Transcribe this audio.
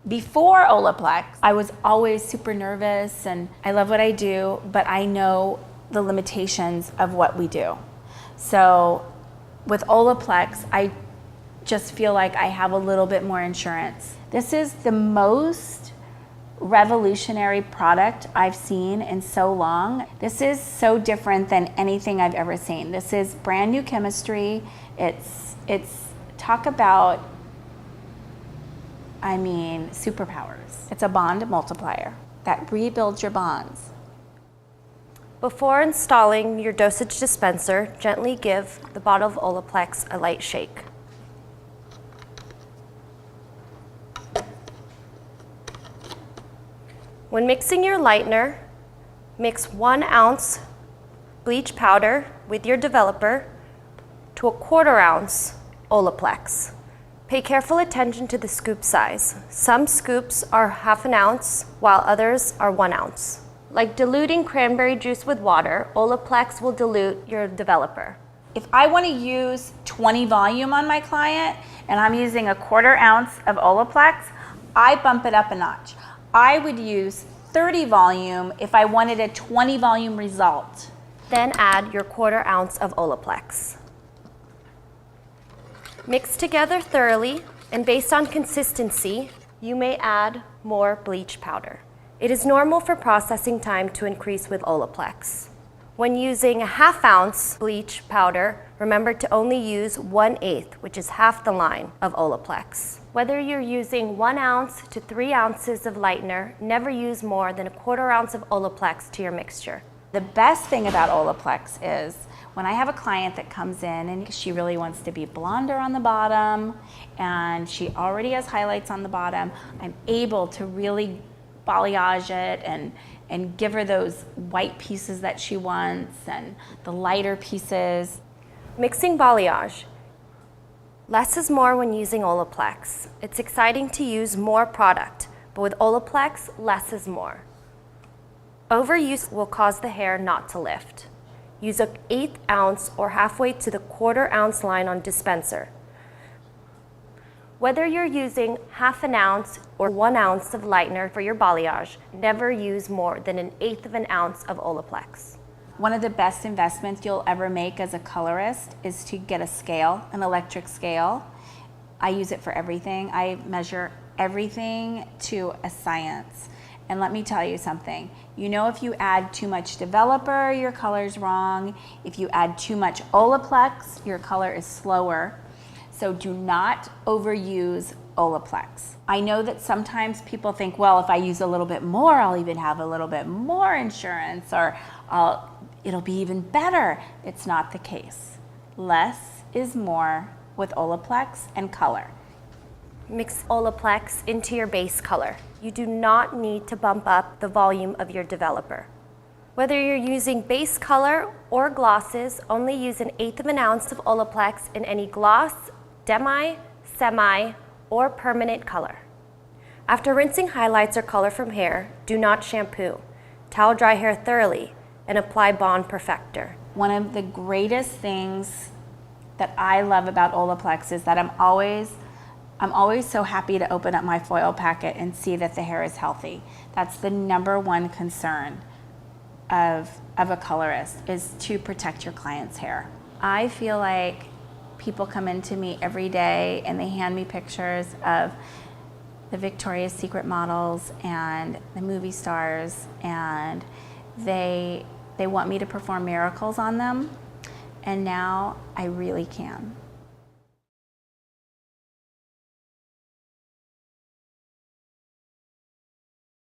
Before Olaplex, I was always super nervous, and I love what I do, but I know the limitations of what we do. So with Olaplex, I just feel like I have a little bit more insurance. This is the most revolutionary product I've seen in so long. This is so different than anything I've ever seen. This is brand new chemistry. It's talk about, I mean, superpowers. It's a bond multiplier that rebuilds your bonds. Before installing your dosage dispenser, gently give the bottle of Olaplex a light shake. When mixing your lightener, mix 1 ounce bleach powder with your developer to a 1/4 ounce Olaplex. Pay careful attention to the scoop size. Some scoops are 1/2 ounce, while others are 1 ounce. Like diluting cranberry juice with water, Olaplex will dilute your developer. If I want to use 20 volume on my client and I'm using a 1/4 ounce of Olaplex, I bump it up a notch. I would use 30 volume if I wanted a 20 volume result. Then add your 1/4 ounce of Olaplex. Mix together thoroughly, and based on consistency, you may add more bleach powder. It is normal for processing time to increase with Olaplex. When using a 1/2 ounce bleach powder, remember to only use 1/8, which is half the line of Olaplex. Whether you're using 1 ounce to 3 ounces of lightener, never use more than a 1/4 ounce of Olaplex to your mixture. The best thing about Olaplex is when I have a client that comes in and she really wants to be blonder on the bottom and she already has highlights on the bottom, I'm able to really balayage it and give her those white pieces that she wants and the lighter pieces. Mixing balayage. Less is more when using Olaplex. It's exciting to use more product, but with Olaplex, less is more. Overuse will cause the hair not to lift. Use an 1/8 ounce or halfway to the 1/4 ounce line on dispenser. Whether you're using 1/2 ounce or 1 ounce of lightener for your balayage, never use more than an 1/8 ounce of Olaplex. One of the best investments you'll ever make as a colorist is to get a scale, an electric scale. I use it for everything. I measure everything to a science. And let me tell you something. You know, if you add too much developer, your color's wrong. If you add too much Olaplex, your color is slower. So do not overuse Olaplex. I know that sometimes people think, well, if I use a little bit more, I'll even have a little bit more insurance, or it'll be even better. It's not the case. Less is more with Olaplex and color. Mix Olaplex into your base color. You do not need to bump up the volume of your developer. Whether you're using base color or glosses, only use an 1/8 ounce of Olaplex in any gloss, demi, semi, or permanent color. After rinsing highlights or color from hair, do not shampoo. Towel dry hair thoroughly and apply Bond Perfector. One of the greatest things that I love about Olaplex is that I'm always so happy to open up my foil packet and see that the hair is healthy. That's the #1 concern of a colorist, is to protect your client's hair. I feel like people come into me every day and they hand me pictures of the Victoria's Secret models and the movie stars, and they want me to perform miracles on them, and now I really can.